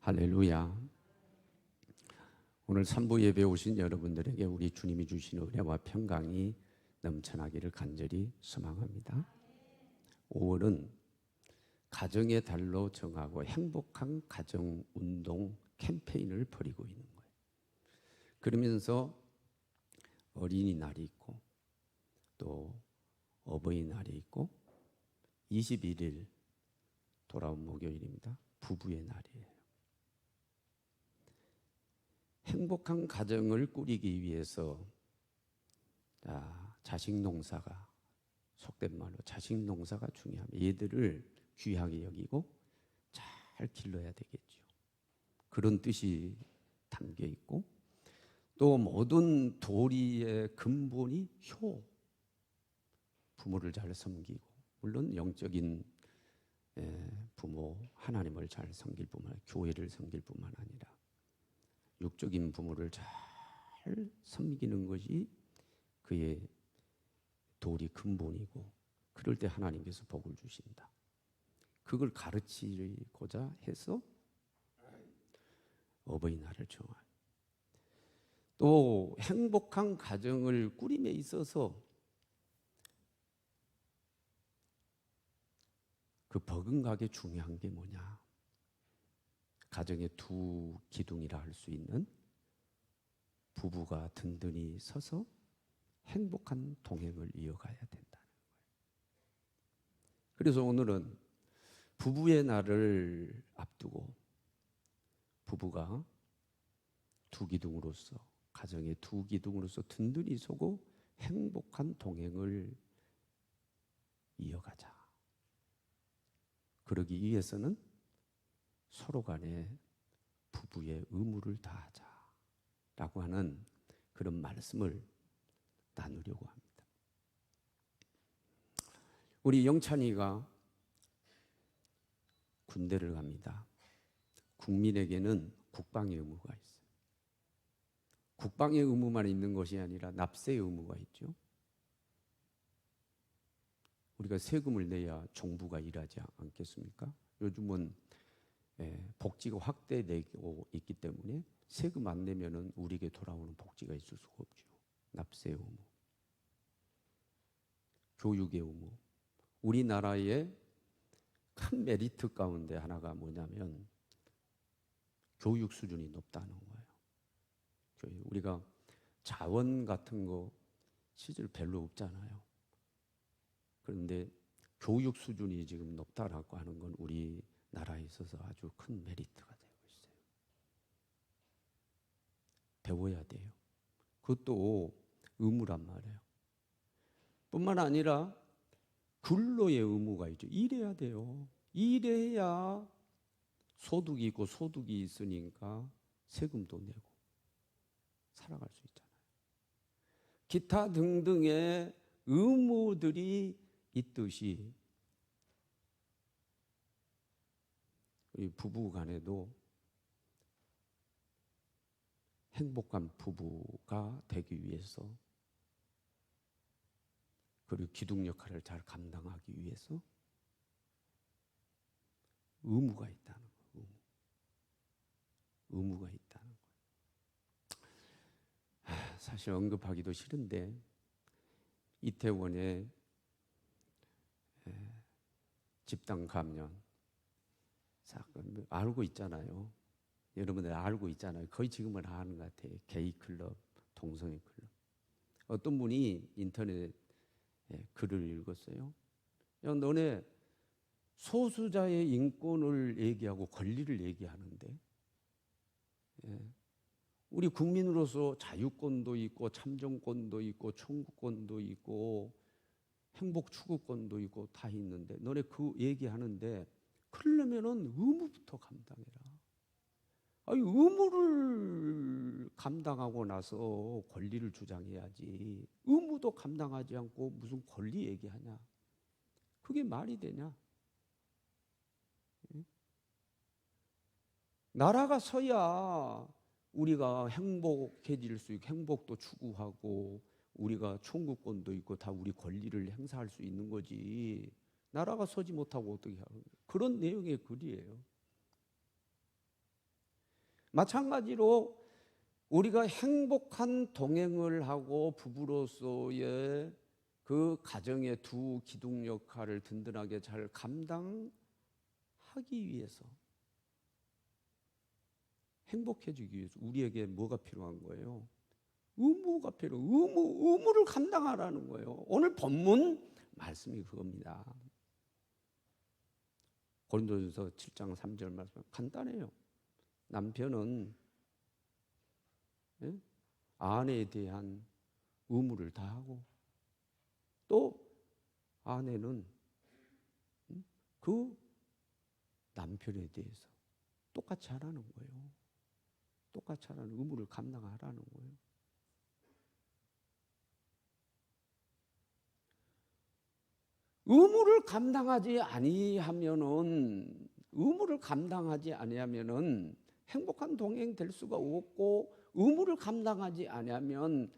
할렐루야. 오늘 3부 예배 오신 여러분들에게 우리 주님이 주신 은혜와 평강이 넘쳐나기를 간절히 소망합니다. 5월은 가정의 달로 정하고 행복한 가정 운동 캠페인을 벌이고 있는 거예요. 그러면서 어린이날이 있고 또 어버이날이 있고 21일 돌아온 목요일입니다. 부부의 날이에요. 행복한 가정을 꾸리기 위해서 자식 농사가, 속된 말로 자식 농사가 중요합니다. 얘들을 귀하게 여기고 잘 길러야 되겠죠. 그런 뜻이 담겨 있고, 또 모든 도리의 근본이 효, 부모를 잘 섬기고, 물론 영적인 부모, 하나님을 잘 섬길 뿐만 아니라 교회를 섬길 뿐만 아니라 육적인 부모를 잘 섬기는 것이 그의 도리 근본이고, 그럴 때 하나님께서 복을 주신다. 그걸 가르치고자 해서 어버이날을 정한. 또 행복한 가정을 꾸림에 있어서 그 버금가게 중요한 게 뭐냐? 가정의 두 기둥이라 할 수 있는 부부가 든든히 서서 행복한 동행을 이어가야 된다는 거예요. 그래서 오늘은 부부의 날을 앞두고 부부가 두 기둥으로서, 가정의 두 기둥으로서 든든히 서고 행복한 동행을 이어가자. 그러기 위해서는 서로 간에 부부의 의무를 다하자라고 하는 그런 말씀을 나누려고 합니다. 우리 영찬이가 군대를 갑니다. 국민에게는 국방의 의무가 있어요. 국방의 의무만 있는 것이 아니라 납세의 의무가 있죠. 우리가 세금을 내야 정부가 일하지 않겠습니까? 요즘은 복지가 확대되고 있기 때문에 세금 안 내면은 우리에게 돌아오는 복지가 있을 수가 없죠. 납세의 의무, 교육의 의무. 우리나라의 큰 메리트 가운데 하나가 뭐냐면 교육 수준이 높다는 거예요. 우리가 자원 같은 거 실제로 별로 없잖아요. 그런데 교육 수준이 지금 높다라고 하는 건 우리나라에 있어서 아주 큰 메리트가 되고 있어요. 배워야 돼요. 그것도 의무란 말이에요. 뿐만 아니라 근로의 의무가 있죠. 일해야 돼요. 일해야 소득이 있고, 소득이 있으니까 세금도 내고 살아갈 수 있잖아요. 기타 등등의 의무들이 있듯이 우리 부부 간에도 행복한 부부가 되기 위해서, 그리고 기둥 역할을 잘 감당하기 위해서 의무가 있다는 거예요. 의무가 있다는 거예요. 사실 언급하기도 싫은데 이태원에 집단 감염 사건 알고 있잖아요. 여러분들 알고 있잖아요. 거의 지금은 아는 것 같아요. 게이 클럽, 동성애 클럽. 어떤 분이 인터넷 글을 읽었어요. 야, 너네 소수자의 인권을 얘기하고 권리를 얘기하는데, 우리 국민으로서 자유권도 있고 참정권도 있고 청구권도 있고 행복 추구권도 있고 다 있는데 너네 그 얘기하는데, 그러려면은 의무부터 감당해라. 아니, 의무를 감당하고 나서 권리를 주장해야지. 의무도 감당하지 않고 무슨 권리 얘기하냐? 그게 말이 되냐? 나라가 서야 우리가 행복해질 수 있고, 행복도 추구하고, 우리가 청구권도 있고 다 우리 권리를 행사할 수 있는 거지. 나라가 서지 못하고 어떻게 하고. 그런 내용의 글이에요. 마찬가지로 우리가 행복한 동행을 하고 부부로서의 그 가정의 두 기둥 역할을 든든하게 잘 감당하기 위해서, 행복해지기 위해서 우리에게 뭐가 필요한 거예요? 의무가 의무를 감당하라는 거예요. 오늘 본문 말씀이 그겁니다. 고린도전서 7장 3절 말씀 간단해요. 남편은 아내에 대한 의무를 다하고 또 아내는 그 남편에 대해서 똑같이 하라는 거예요. 똑같이 하라는 의무를 감당하라는 거예요. 의무를 감당하지 아니하면은 행복한 동행 될 수가 없고, 의무를 감당하지 아니하면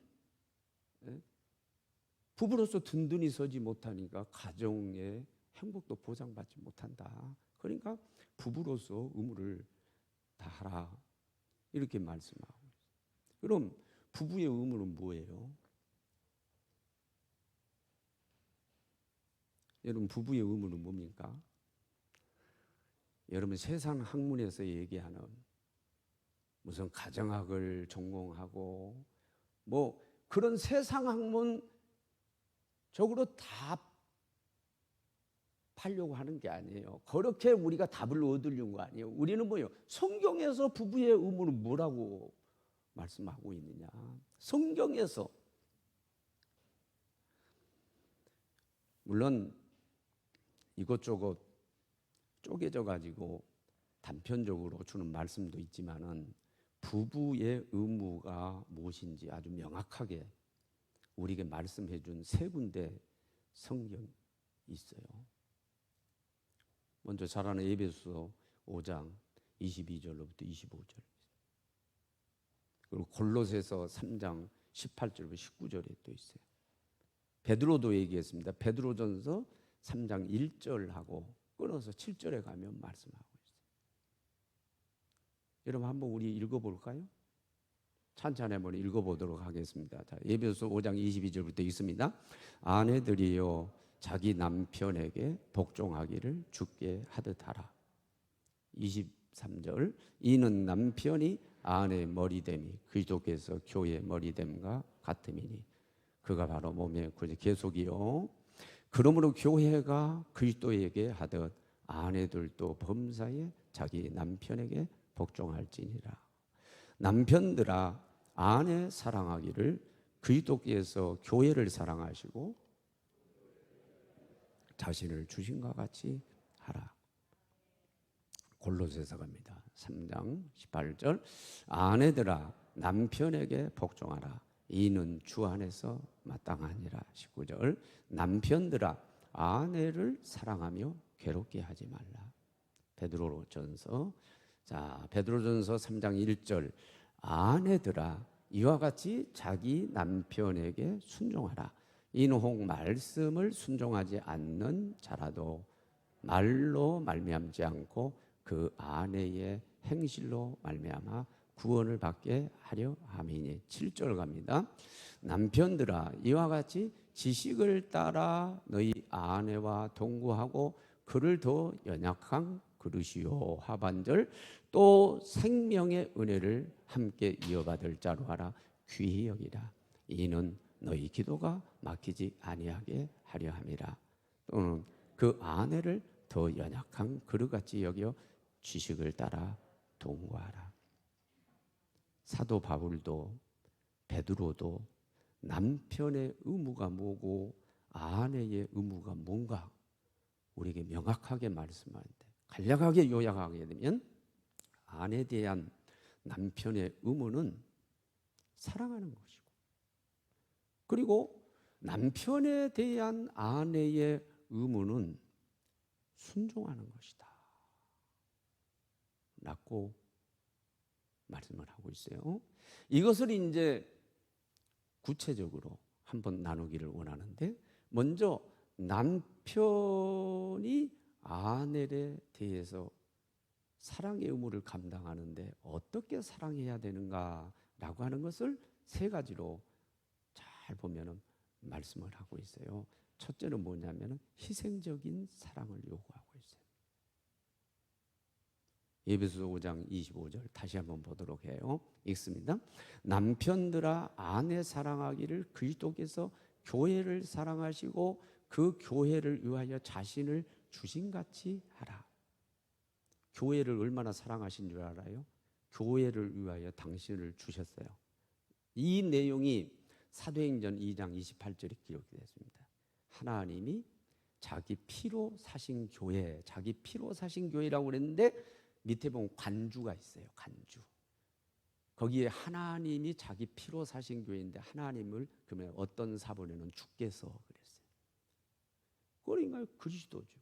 부부로서 든든히 서지 못하니까 가정의 행복도 보장받지 못한다. 그러니까 부부로서 의무를 다하라, 이렇게 말씀하고 있어요. 그럼 부부의 의무는 뭐예요? 여러분, 부부의 의무는 뭡니까? 여러분, 세상 학문에서 얘기하는 무슨 가정학을 전공하고 뭐 그런 세상 학문적으로 다 팔려고 하는 게 아니에요. 그렇게 우리가 답을 얻으려는 거 아니에요. 우리는 뭐예요? 성경에서 부부의 의무는 뭐라고 말씀하고 있느냐? 성경에서. 물론 이것저것 쪼개져 가지고 단편적으로 주는 말씀도 있지만은 부부의 의무가 무엇인지 아주 명확하게 우리에게 말씀해 준 세 군데 성경이 있어요. 먼저 잘 아는 에베소서 5장 22절로부터 25절, 그리고 골로새서 3장 18절부터 19절에 또 있어요. 베드로도 얘기했습니다. 베드로전서 3장 1절하고 끊어서 7절에 가면 말씀하고 있어요. 여러분, 한번 우리 읽어볼까요? 찬찬히 한번 읽어보도록 하겠습니다. 자, 에베소서 5장 22절부터 있습니다. 아내들이여 자기 남편에게 복종하기를 주께 하듯 하라. 23절, 이는 남편이 아내의 머리됨이 그리스도께서 교회의 머리됨과 같음이니 그가 바로 몸의 구주. 계속이요. 그러므로 교회가 그리스도에게 하듯 아내들도 범사에 자기 남편에게 복종할지니라. 남편들아, 아내 사랑하기를 그리스도께서 교회를 사랑하시고 자신을 주신 것 같이 하라. 골로새서 갑니다. 3장 18절, 아내들아 남편에게 복종하라. 이는 주 안에서 마땅하니라. 19절, 남편들아 아내를 사랑하며 괴롭게 하지 말라. 베드로전서 3장 1절, 아내들아 이와 같이 자기 남편에게 순종하라. 이는 혹 말씀을 순종하지 않는 자라도 말로 말미암지 않고 그 아내의 행실로 말미암아 구원을 받게 하려 함이니. 7절 갑니다. 남편들아 이와 같이 지식을 따라 너희 아내와 동거하고 그를 더 연약한 그릇이요. 하반절, 또 생명의 은혜를 함께 이어받을 자로 하라. 귀히 여기라. 이는 너희 기도가 막히지 아니하게 하려 함이라. 또는 그 아내를 더 연약한 그릇같이 여겨 지식을 따라 동거하라. 사도 바울도 베드로도 남편의 의무가 뭐고 아내의 의무가 뭔가 우리에게 명확하게 말씀하는데, 간략하게 요약하게 되면 아내에 대한 남편의 의무는 사랑하는 것이고, 그리고 남편에 대한 아내의 의무는 순종하는 것이다 라고 말씀을 하고 있어요. 이것을 이제 구체적으로 한번 나누기를 원하는데, 먼저 남편이 아내에 대해서 사랑의 의무를 감당하는데 어떻게 사랑해야 되는가라고 하는 것을 세 가지로 잘 보면은 말씀을 하고 있어요. 첫째는 뭐냐면은 희생적인 사랑을 요구하고 있어요. 에베소서 5장 25절 다시 한번 보도록 해요. 읽습니다. 남편들아 아내 사랑하기를 그리스도께서 교회를 사랑하시고 그 교회를 위하여 자신을 주신같이 하라. 교회를 얼마나 사랑하신 줄 알아요? 교회를 위하여 당신을 주셨어요. 이 내용이 사도행전 2장 28절에 기록이 됐습니다. 하나님이 자기 피로 사신 교회, 자기 피로 사신 교회라고 그랬는데 밑에 보면 관주가 있어요. 관주. 거기에 하나님이 자기 피로 사신 교회인데 하나님을 그러면 어떤 사본에는 주께서 그랬어요. 그러니까 그리스도죠.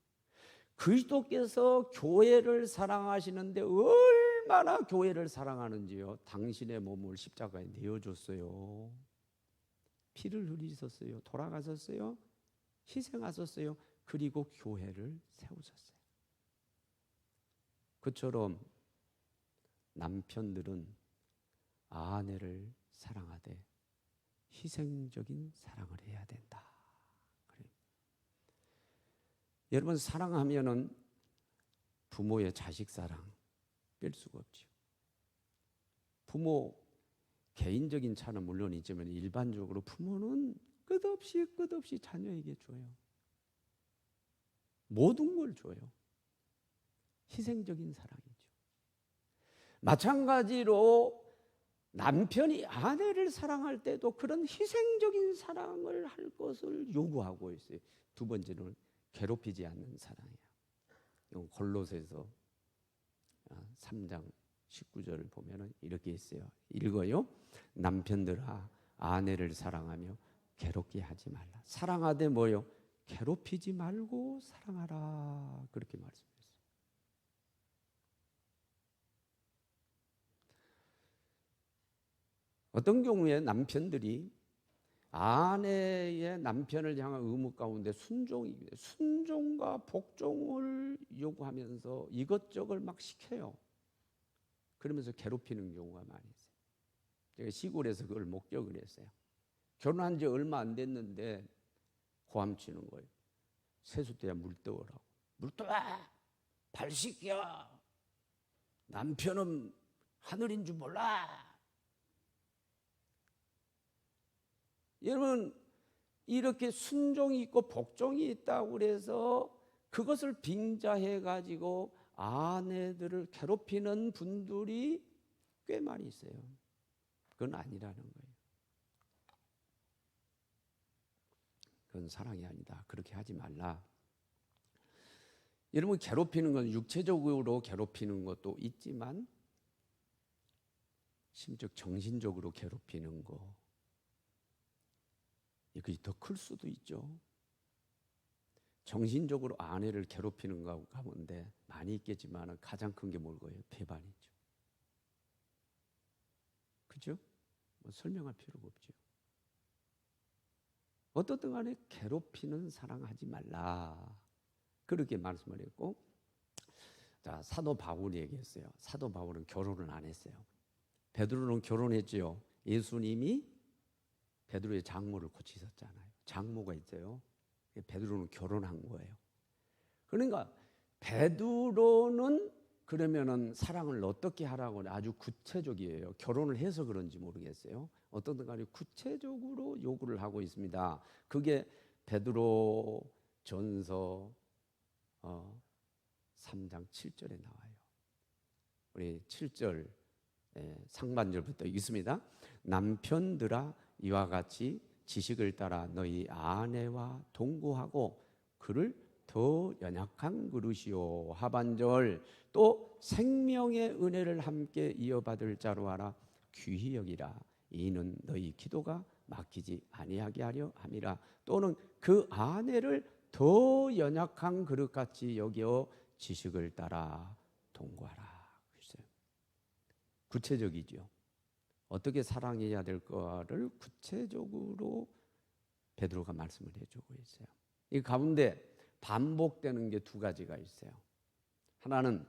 그리스도께서 교회를 사랑하시는데 얼마나 교회를 사랑하는지요. 당신의 몸을 십자가에 내어줬어요. 피를 흘리셨어요. 돌아가셨어요. 희생하셨어요. 그리고 교회를 세우셨어요. 그처럼 남편들은 아내를 사랑하되 희생적인 사랑을 해야 된다. 그래요. 여러분 사랑하면은 부모의 자식 사랑 뺄 수가 없죠. 부모 개인적인 차는 물론 있지만 일반적으로 부모는 끝없이 자녀에게 줘요. 모든 걸 줘요. 희생적인 사랑이죠. 마찬가지로 남편이 아내를 사랑할 때도 그런 희생적인 사랑을 할 것을 요구하고 있어요. 두 번째는 괴롭히지 않는 사랑이에요. 이건 골로새서 3장 19절을 보면 이렇게 있어요. 읽어요. 남편들아 아내를 사랑하며 괴롭게 하지 말라. 사랑하되 뭐요? 괴롭히지 말고 사랑하라. 그렇게 말씀했어요. 어떤 경우에 남편들이 아내의 남편을 향한 의무 가운데 순종과 복종을 요구하면서 이것저것 막 시켜요. 그러면서 괴롭히는 경우가 많이 있어요. 제가 시골에서 그걸 목격을 했어요. 결혼한 지 얼마 안 됐는데 고함치는 거예요. 세숫대야 물 떠오라고. 물 떠와! 발 씻겨! 남편은 하늘인 줄 몰라! 여러분 이렇게 순종이 있고 복종이 있다고 그래서 그것을 빙자해 가지고 아내들을 괴롭히는 분들이 꽤 많이 있어요. 그건 아니라는 거예요. 그건 사랑이 아니다. 그렇게 하지 말라. 여러분 괴롭히는 건 육체적으로 괴롭히는 것도 있지만 심지어 정신적으로 괴롭히는 거 이것이 더 클 수도 있죠. 정신적으로 아내를 괴롭히는 거 가운데 많이 있겠지만 가장 큰 게 뭘까요? 배반이죠. 그죠? 뭐 설명할 필요가 없죠. 어떻든 간에 괴롭히는 사랑하지 말라. 그렇게 말씀을 했고, 자 사도 바울이 얘기했어요. 사도 바울은 결혼을 안 했어요. 베드로는 결혼했지요. 예수님이 베드로의 장모를 고치셨잖아요. 장모가 있어요. 베드로는 결혼한 거예요. 그러니까 베드로는 그러면은 사랑을 어떻게 하라고 아주 구체적이에요. 결혼을 해서 그런지 모르겠어요. 어떤 간에 구체적으로 요구를 하고 있습니다. 그게 베드로 전서 3장 7절에 나와요. 우리 7절 상반절부터 읽습니다. 남편들아 이와 같이 지식을 따라 너희 아내와 동거하고 그를 더 연약한 그릇이요. 하반절 또 생명의 은혜를 함께 이어받을 자로 하라. 귀히 여기라. 이는 너희 기도가 막히지 아니하게 하려 함이라. 또는 그 아내를 더 연약한 그릇같이 여겨 지식을 따라 동거하라. 구체적이죠. 어떻게 사랑해야 될 거를 구체적으로 베드로가 말씀을 해주고 있어요. 이 가운데 반복되는 게 두 가지가 있어요. 하나는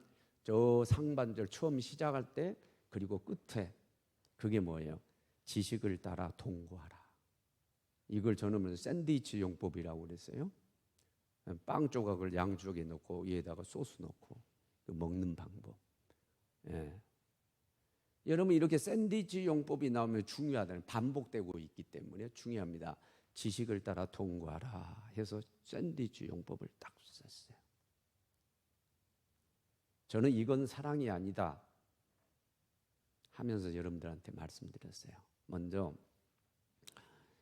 저 상반절 처음 시작할 때 그리고 끝에 그게 뭐예요? 지식을 따라 동거하라. 이걸 저는 샌드위치 용법이라고 그랬어요. 빵 조각을 양쪽에 넣고 위에다가 소스 넣고 먹는 방법. 예. 여러분 이렇게 샌드위치 용법이 나오면 중요하다는 반복되고 있기 때문에 중요합니다. 지식을 따라 동거하라 해서 샌드위치 용법을 딱 썼어요. 저는 이건 사랑이 아니다 하면서 여러분들한테 말씀드렸어요. 먼저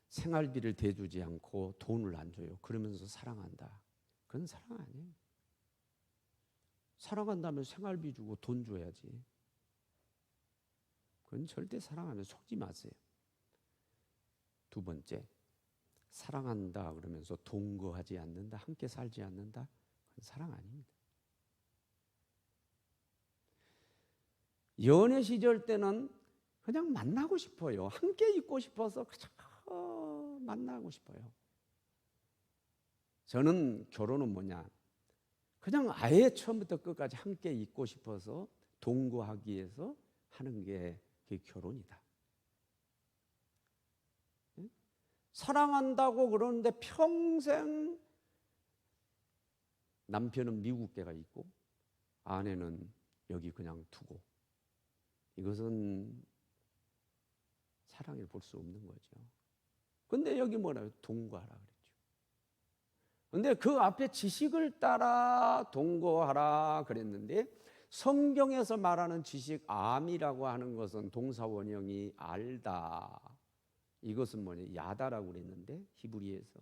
생활비를 대주지 않고 돈을 안 줘요. 그러면서 사랑한다. 그건 사랑 아니에요. 사랑한다면 생활비 주고 돈 줘야지. 그건 절대 사랑하면 속지 마세요. 두 번째, 사랑한다 그러면서 동거하지 않는다, 함께 살지 않는다, 그건 사랑 아닙니다. 연애 시절 때는 그냥 만나고 싶어요. 함께 있고 싶어서 그냥 만나고 싶어요. 저는 결혼은 뭐냐? 그냥 아예 처음부터 끝까지 함께 있고 싶어서 동거하기 위해서 하는 게 그게 결혼이다. 사랑한다고 그러는데 평생 남편은 미국계가 있고 아내는 여기 그냥 두고, 이것은 사랑을 볼 수 없는 거죠. 근데 여기 뭐라요? 동거하라 그랬죠. 근데 그 앞에 지식을 따라 동거하라 그랬는데 성경에서 말하는 지식, 암이라고 하는 것은 동사 원형이 알다. 이것은 뭐냐? 야다라고 그랬는데 히브리에서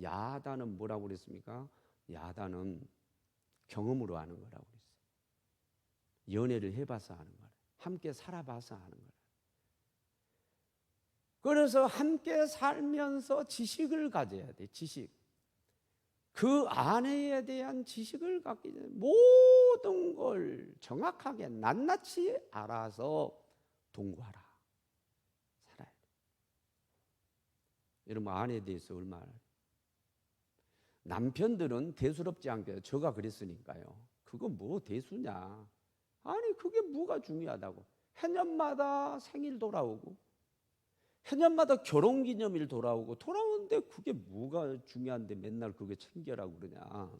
야다는 뭐라고 그랬습니까? 야다는 경험으로 아는 거라고 그랬어요. 연애를 해봐서 아는 거라. 함께 살아봐서 아는 거라. 그래서 함께 살면서 지식을 가져야 돼. 지식. 그 아내에 대한 지식을 갖기 전에 모든 걸 정확하게 낱낱이 알아서 동거하라. 살아야 돼. 여러분 아내에 대해서 얼마나, 남편들은 대수롭지 않게, 저가 그랬으니까요. 그거 뭐 대수냐. 아니 그게 뭐가 중요하다고. 해년마다 생일 돌아오고 해년마다 결혼기념일 돌아오는데 그게 뭐가 중요한데 맨날 그게 챙겨라고 그러냐.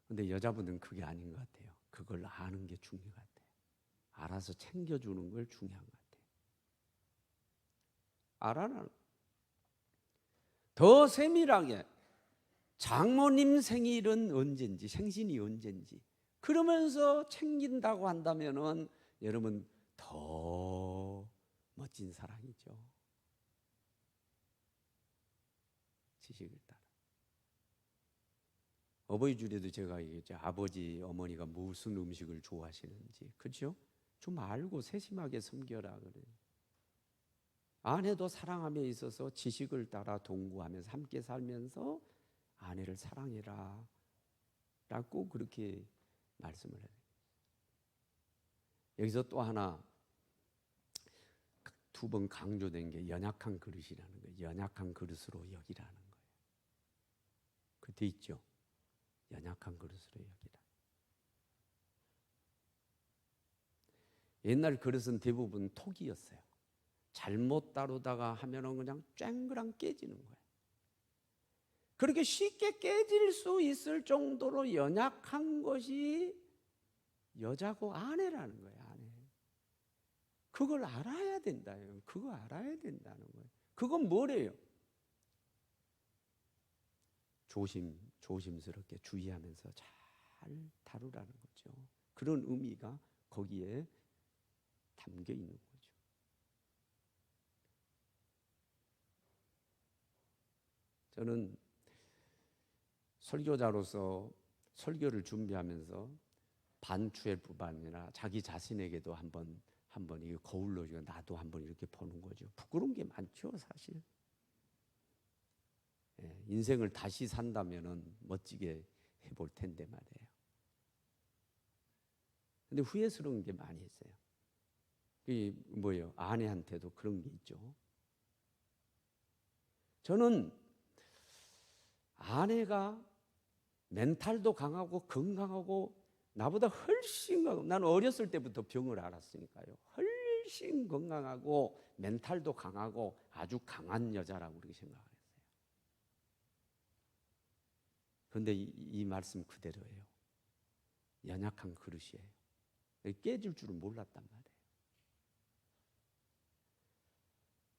근데 여자분은 그게 아닌 것 같아요. 그걸 아는 게 중요한 것 같아요. 알아서 챙겨주는 걸 중요한 것 같아요. 알아라. 더 세밀하게 장모님 생일은 언젠지, 생신이 언젠지 그러면서 챙긴다고 한다면은 여러분 더 멋진 사랑이죠. 지식을 따라. 어버이 주일에도 제가 얘기했죠. 아버지, 어머니가 무슨 음식을 좋아하시는지, 그렇죠? 좀 알고 세심하게 섬겨라 그래요. 아내도 사랑함에 있어서 지식을 따라 동거하면서 함께 살면서 아내를 사랑해라 라고 그렇게 말씀을 해요. 여기서 또 하나 두 번 강조된 게 연약한 그릇이라는 거예요. 연약한 그릇으로 여기라는 거예요. 그 돼 있죠. 연약한 그릇으로 여기라. 옛날 그릇은 대부분 톡이었어요. 잘못 다루다가 하면은 그냥 쨍그랑 깨지는 거예요. 그렇게 쉽게 깨질 수 있을 정도로 연약한 것이 여자고 아내라는 거예요. 아내. 그걸 알아야 된다요. 그거 알아야 된다는 거예요. 그건 뭐래요? 조심스럽게 주의하면서 잘 다루라는 거죠. 그런 의미가 거기에 담겨 있는 거죠. 저는 설교자로서 설교를 준비하면서 반추엘뿐 아니라 자기 자신에게도 한번 이거 거울로 나도 한번 이렇게 보는 거죠. 부끄러운 게 많죠, 사실. 인생을 다시 산다면은 멋지게 해볼 텐데 말이에요. 근데 후회스러운 게 많이 있어요. 그게 뭐예요? 아내한테도 그런 게 있죠. 저는 아내가 멘탈도 강하고 건강하고 나보다 훨씬 강하고, 나는 어렸을 때부터 병을 알았으니까요. 훨씬 건강하고 멘탈도 강하고 아주 강한 여자라고 그렇게 생각을 했어요. 그런데 이 말씀 그대로예요. 연약한 그릇이에요. 깨질 줄은 몰랐단 말이에요.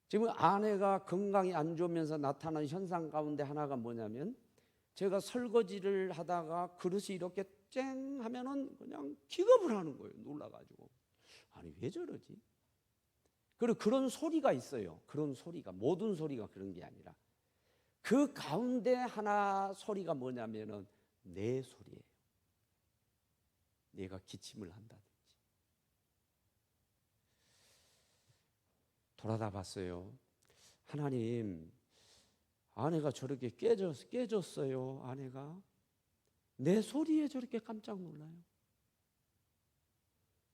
지금 아내가 건강이 안 좋으면서 나타난 현상 가운데 하나가 뭐냐면, 제가 설거지를 하다가 그릇이 이렇게 쨍 하면은 그냥 기겁을 하는 거예요. 놀라가지고. 아니 왜 저러지? 그리고 그런 소리가 있어요. 그런 소리가, 모든 소리가 그런 게 아니라 그 가운데 하나 소리가 뭐냐면은 내 소리예요. 내가 기침을 한다든지. 돌아다 봤어요. 하나님, 아내가 저렇게 깨졌어요. 아내가 내 소리에 저렇게 깜짝 놀라요.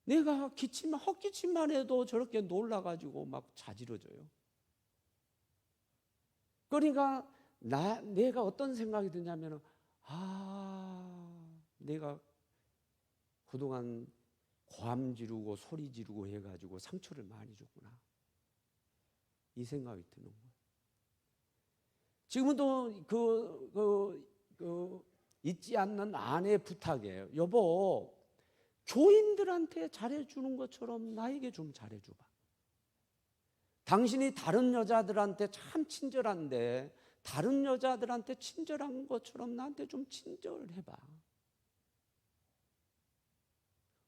내가 헛기침만 해도 저렇게 놀라가지고 막 자지러져요. 그러니까 내가 어떤 생각이 드냐면, 내가 그동안 고함 지르고 소리 지르고 해가지고 상처를 많이 줬구나, 이 생각이 드는 거예요. 지금도 잊지 않는 아내의 부탁이에요. 여보, 교인들한테 잘해주는 것처럼 나에게 좀 잘해줘봐. 당신이 다른 여자들한테 참 친절한데 다른 여자들한테 친절한 것처럼 나한테 좀 친절해봐.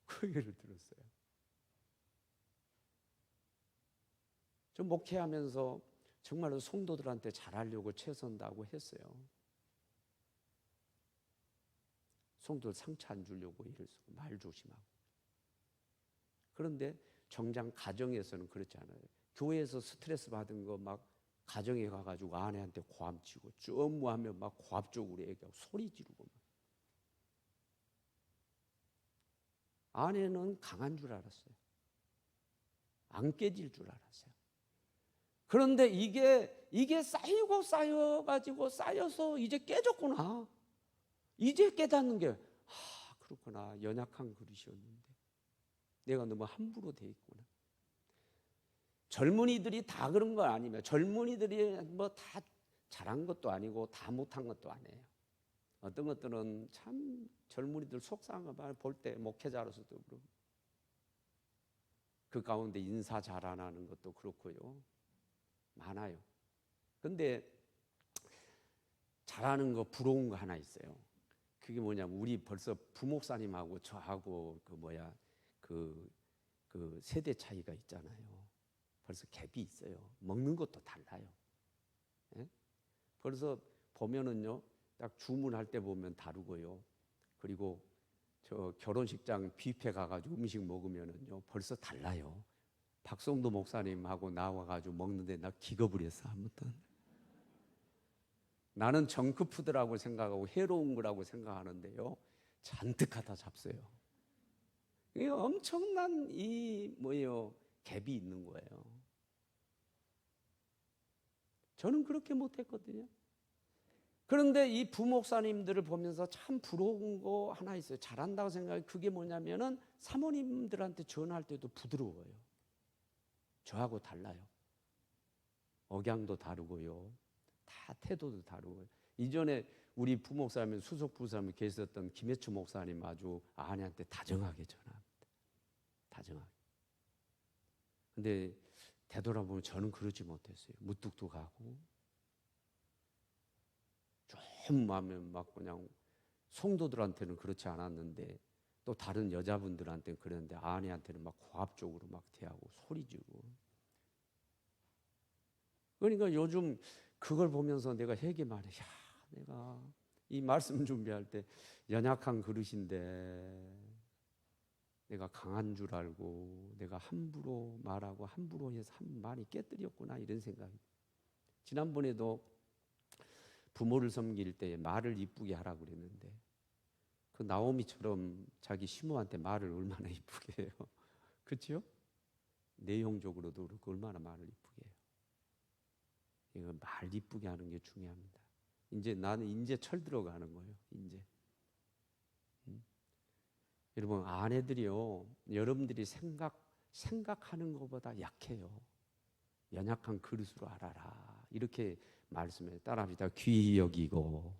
그 얘기를 들었어요. 좀 목회하면서 정말로 성도들한테 잘하려고 최선 다하고 했어요. 성도들 상처 안 주려고 일을 쓰고 말 조심하고. 그런데 정작 가정에서는 그렇지 않아요. 교회에서 스트레스 받은 거 막 가정에 가가지고 아내한테 고함치고, 업무하면 막 고압적으로 얘기하고 소리 지르고 막. 아내는 강한 줄 알았어요. 안 깨질 줄 알았어요. 그런데 이게 쌓이고 쌓여가지고 쌓여서 이제 깨졌구나. 이제 깨닫는 게, 그렇구나. 연약한 그릇이었는데 내가 너무 함부로 돼 있구나. 젊은이들이 다 그런 거 아니면, 젊은이들이 뭐 다 잘한 것도 아니고 다 못한 것도 아니에요. 어떤 것들은 참 젊은이들 속상한 거 볼 때, 목회자로서도 그렇고, 그 가운데 인사 잘 안 하는 것도 그렇고요. 많아요. 근데 잘하는 거, 부러운 거 하나 있어요. 그게 뭐냐면, 우리 벌써 부목사님하고 저하고 그 세대 차이가 있잖아요. 벌써 갭이 있어요. 먹는 것도 달라요. 예? 벌써 보면은요, 딱 주문할 때 보면 다르고요. 그리고 저 결혼식장 뷔페 가가지고 음식 먹으면은요, 벌써 달라요. 박성도 목사님하고 나와가지고 먹는데 나 기겁을 했어. 아무튼 나는 정크푸드라고 생각하고 해로운 거라고 생각하는데요, 잔뜩 갖다 잡어요. 이게 엄청난 갭이 있는 거예요. 저는 그렇게 못했거든요. 그런데 이 부목사님들을 보면서 참 부러운 거 하나 있어요. 잘한다고 생각해. 그게 뭐냐면은 사모님들한테 전화할 때도 부드러워요. 저하고 달라요. 억양도 다르고요. 다 태도도 다르고요. 이전에 우리 부목사님, 수석 부목사님 계셨던 김혜초 목사님 아주 아내한테 다정하게 전화합니다. 다정하게. 근데 되돌아보면 저는 그러지 못했어요. 무뚝뚝하고 좀 하면 막 그냥, 성도들한테는 그렇지 않았는데 또 다른 여자분들한테는 그랬는데 아내한테는 막 고압적으로 막 대하고 소리 지르고. 그러니까 요즘 그걸 보면서 내가 회개 말해. 내가 이 말씀 준비할 때 연약한 그릇인데 내가 강한 줄 알고 내가 함부로 말하고 함부로 해서 많이 깨뜨렸구나, 이런 생각이. 지난번에도 부모를 섬길 때 말을 이쁘게 하라고 그랬는데, 그 나오미처럼 자기 시모한테 말을 얼마나 이쁘게 해요. 그렇죠? 내용적으로도 그렇고 얼마나 말을 이쁘게 해요. 이거 말 이쁘게 하는 게 중요합니다. 이제 나는 철 들어가는 거예요. 이제 여러분, 아내들이요, 여러분들이 생각하는 것보다 약해요. 연약한 그릇으로 알아라. 이렇게 말씀해. 따라합시다. 귀히 여기고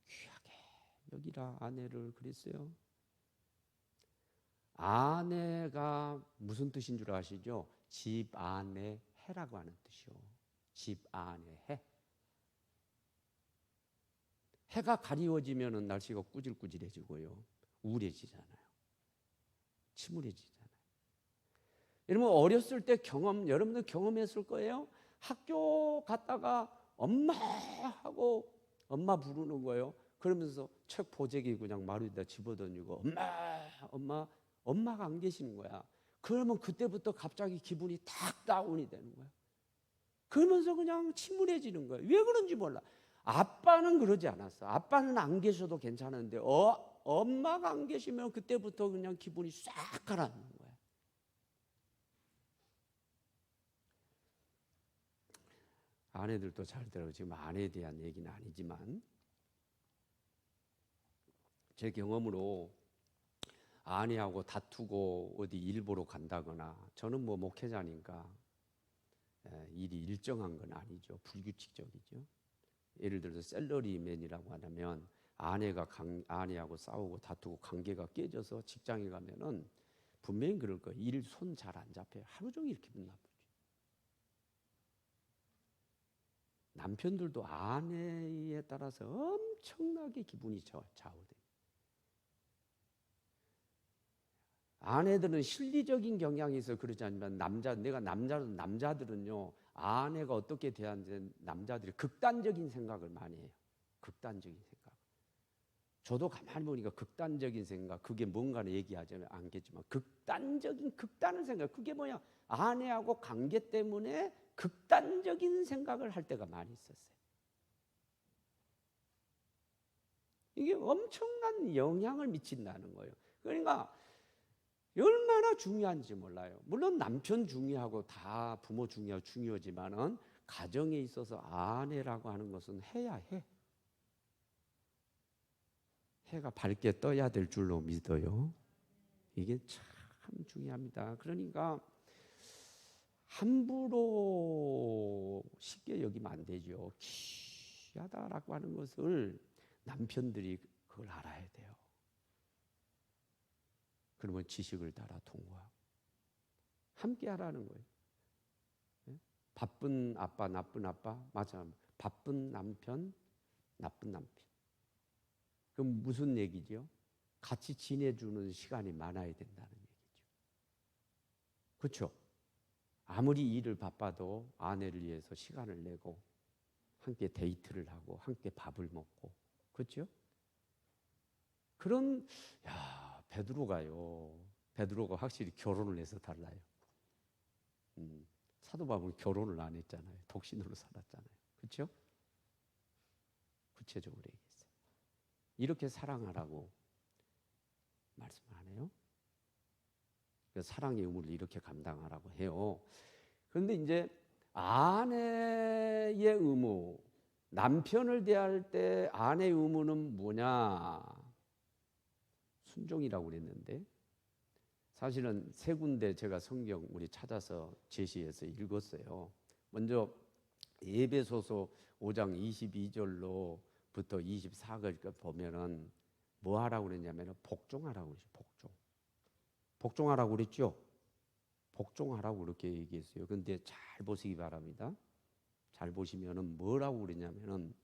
귀하게 여기라 아내를 그랬어요. 아내가 무슨 뜻인 줄 아시죠? 집 안에 해라고 하는 뜻이요. 집 안에 해. 해가 가리워지면 날씨가 꾸질꾸질해지고요. 우울해지잖아요. 침울해지잖아요. 여러분, 어렸을 때 여러분들 경험했을 거예요. 학교 갔다가 엄마 하고 엄마 부르는 거예요. 그러면서 책 보재기 그냥 마루에다 집어던지고 엄마가 안 계시는 거야. 그러면 그때부터 갑자기 기분이 탁 다운이 되는 거야. 그러면서 그냥 침울해지는 거야. 왜 그런지 몰라. 아빠는 그러지 않았어. 아빠는 안 계셔도 괜찮은데 엄마가 안 계시면 그때부터 그냥 기분이 싹 가라앉는 거야. 아내들도 잘 들어요. 지금 아내에 대한 얘기는 아니지만 제 경험으로 아내하고 다투고 어디 일 보러 간다거나, 저는 뭐 목회자니까 일이 일정한 건 아니죠. 불규칙적이죠. 예를 들어서 샐러리맨이라고 하면 아내하고 싸우고 다투고 관계가 깨져서 직장에 가면은 분명히 그럴 거예요. 일 손 잘 안 잡혀요. 하루 종일 기분 나쁘죠. 남편들도 아내에 따라서 엄청나게 기분이 좌우돼요. 아내들은 실리적인 경향이 있어 그러지 않지만 남자들은요, 아내가 어떻게 대하는지 남자들이 극단적인 생각을 많이 해요. 극단적인 생각. 저도 가만히 보니까 극단적인 생각, 그게 뭔가를 얘기하지 않겠지만 극단을 생각, 그게 뭐야? 아내하고 관계 때문에 극단적인 생각을 할 때가 많이 있었어요. 이게 엄청난 영향을 미친다는 거예요. 그러니까 얼마나 중요한지 몰라요. 물론 남편 중요하고 다 부모 중요하지만은 가정에 있어서 아내라고 하는 것은 해야 해. 해가 밝게 떠야 될 줄로 믿어요. 이게 참 중요합니다. 그러니까 함부로 쉽게 여기면 안 되죠. 귀하다라고 하는 것을 남편들이 그걸 알아야 돼요. 그러면 지식을 따라 통과하고 함께 하라는 거예요. 바쁜 아빠, 나쁜 아빠, 맞아. 바쁜 남편, 나쁜 남편. 그럼 무슨 얘기죠? 같이 지내주는 시간이 많아야 된다는 얘기죠. 그렇죠? 아무리 일을 바빠도 아내를 위해서 시간을 내고 함께 데이트를 하고 함께 밥을 먹고, 그렇죠? 그런 베드로가 확실히 결혼을 해서 달라요. 사도 바울은 결혼을 안 했잖아요. 독신으로 살았잖아요. 그렇죠? 구체적으로 얘기했어요. 이렇게 사랑하라고 말씀하네요. 사랑의 의무를 이렇게 감당하라고 해요. 그런데 이제 아내의 의무, 남편을 대할 때 아내의 의무는 뭐냐? 순종이라고 그랬는데, 사실은 세 군데 제가 성경 우리 찾아서 제시해서 읽었어요. 먼저 에베소서 5장 22절로부터 24절까지 보면은 뭐 하라고 그랬냐면 복종하라고 그랬죠. 복종하라고 그랬죠. 복종하라고 그렇게 얘기했어요. 그런데 잘 보시기 바랍니다. 잘 보시면은 뭐라고 그랬냐면은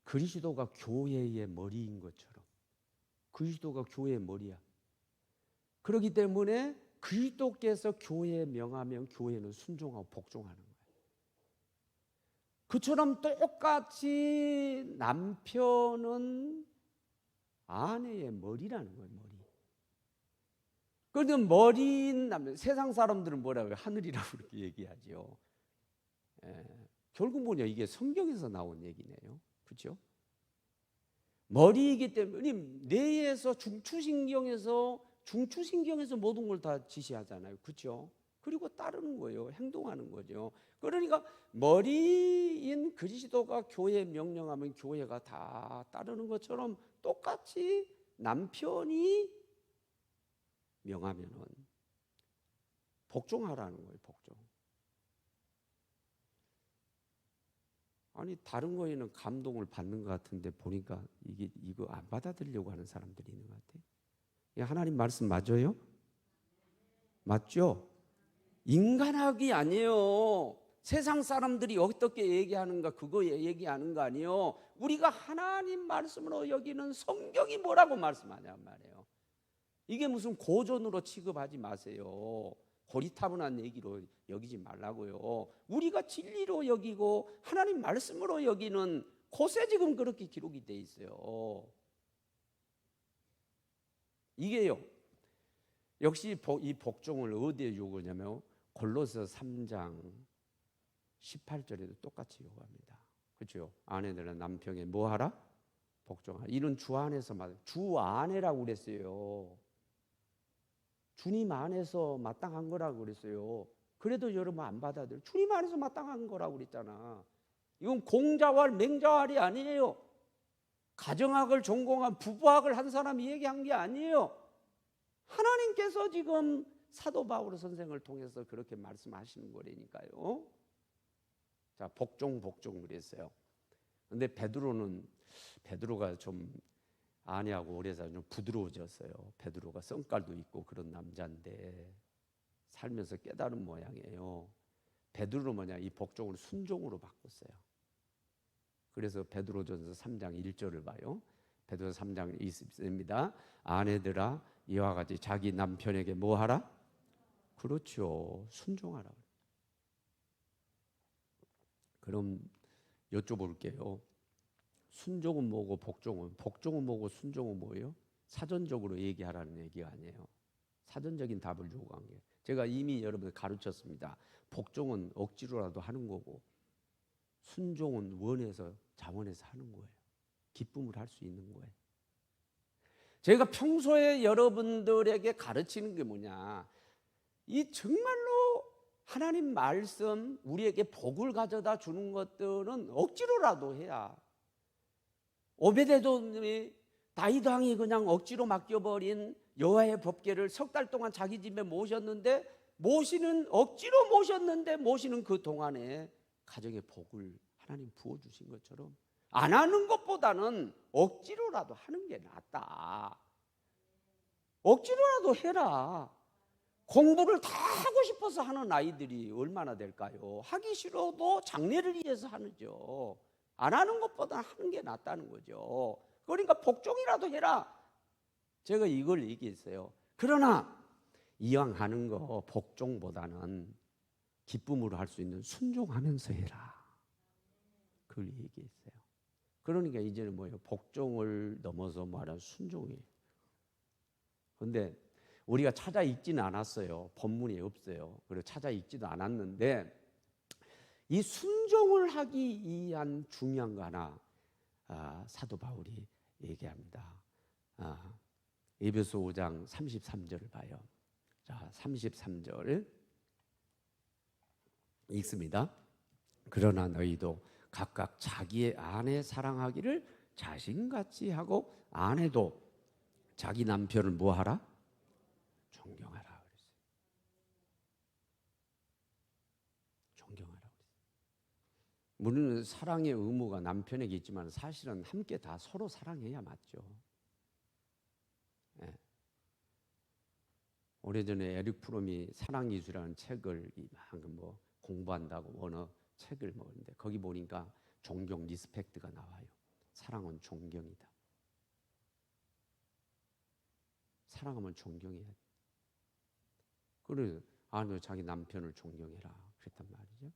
그리스도가 교회의 머리인 것처럼, 그리스도가 교회의 머리야. 그렇기 때문에 그리스도께서 교회에 명하면 교회는 순종하고 복종하는 거예요. 그처럼 똑같이 남편은 아내의 머리라는 거예요. 머리. 그런데 머리인 남편, 세상 사람들은 뭐라고 해요? 하늘이라고 그렇게 얘기하죠. 결국 뭐냐, 이게 성경에서 나온 얘기네요. 그렇죠? 머리이기 때문에 뇌에서 중추신경에서 모든 걸 다 지시하잖아요. 그렇죠? 그리고 따르는 거예요. 행동하는 거죠. 그러니까 머리인 그리스도가 교회에 명령하면 교회가 다 따르는 것처럼 똑같이 남편이 명하면은 복종하라는 거예요. 복종. 아니 다른 거에는 감동을 받는 것 같은데 보니까 이거 안 받아들이려고 하는 사람들이 있는 것 같아요. 하나님 말씀 맞아요? 맞죠? 인간학이 아니에요. 세상 사람들이 어떻게 얘기하는가 그거 얘기하는 거 아니에요. 우리가 하나님 말씀으로 여기는 성경이 뭐라고 말씀하냐 말이에요. 이게 무슨 고전으로 취급하지 마세요. 고리타분한 얘기로 여기지 말라고요. 우리가 진리로 여기고 하나님 말씀으로 여기는 곳에 지금 그렇게 기록이 돼 있어요. 이게요. 역시 이 복종을 어디에 요구하냐면 골로새 3장 18절에도 똑같이 요구합니다. 그렇죠? 아내들은 남편에게 뭐 하라? 복종하라. 이는 주 안에서 주 안에라고 그랬어요. 주님 안에서 마땅한 거라고 그랬어요. 그래도 여러분 안 받아들여. 주님 안에서 마땅한 거라고 그랬잖아. 이건 공자왈 맹자왈이 아니에요. 가정학을 전공한 부부학을 한 사람이 얘기한 게 아니에요. 하나님께서 지금 사도 바울 선생을 통해서 그렇게 말씀하시는 거라니까요. 자, 복종 그랬어요. 근데 베드로가 좀 아내하고 오래 살면 좀 부드러워졌어요. 베드로가 성깔도 있고 그런 남자인데 살면서 깨달은 모양이에요. 베드로는 뭐냐? 이 복종을 순종으로 바꿨어요. 그래서 베드로전서 3장 1절을 봐요. 베드로전서 3장 20절입니다. 아내들아 이와 같이 자기 남편에게 뭐 하라? 그렇죠. 순종하라. 그럼 여쭤볼게요. 순종은 뭐고 복종은 뭐고 순종은 뭐예요? 사전적으로 얘기하라는 얘기가 아니에요. 사전적인 답을 요구한 게. 제가 이미 여러분들 가르쳤습니다. 복종은 억지로라도 하는 거고 순종은 원해서 자원해서 하는 거예요. 기쁨을 할 수 있는 거예요. 제가 평소에 여러분들에게 가르치는 게 뭐냐? 이 정말로 하나님 말씀 우리에게 복을 가져다 주는 것들은 억지로라도 해야. 오베데돔이 다윗 왕이 그냥 억지로 맡겨버린 여호와의 법궤를 석 달 동안 자기 집에 모시는 억지로 모셨는데 모시는 그 동안에 가정의 복을 하나님 부어주신 것처럼 안 하는 것보다는 억지로라도 하는 게 낫다. 억지로라도 해라. 공부를 다 하고 싶어서 하는 아이들이 얼마나 될까요? 하기 싫어도 장래를 위해서 하죠. 안 하는 것보다 하는 게 낫다는 거죠. 그러니까 복종이라도 해라. 제가 이걸 얘기했어요. 그러나 이왕 하는 거 복종보다는 기쁨으로 할 수 있는 순종하면서 해라. 그걸 얘기했어요. 그러니까 이제는 뭐예요? 복종을 넘어서 말하는 순종이에요. 그런데 우리가 찾아 읽지는 않았어요. 본문이 없어요. 그리고 찾아 읽지도 않았는데 이 순종을 하기 위한 중요한 거 하나 사도 바울이 얘기합니다. 에베소 5장 33절을 봐요. 자, 33절 읽습니다. 그러나 너희도 각각 자기의 아내 사랑하기를 자신같이 하고 아내도 자기 남편을 뭐하라? 존경하라 그랬어요. 존경하라 그랬어요. 물론 사랑의 의무가 남편에게 있지만 사실은 함께 다 서로 사랑해야 맞죠. 네. 오래전에 에릭 프롬이 사랑이술이라는 책을 뭐 공부한다고 어느 책을 먹었는데 거기 보니까 존경, 리스펙트가 나와요. 사랑은 존경이다. 사랑하면 존경해야 돼. 그래서 너 자기 남편을 존경해라 그랬단 말이죠.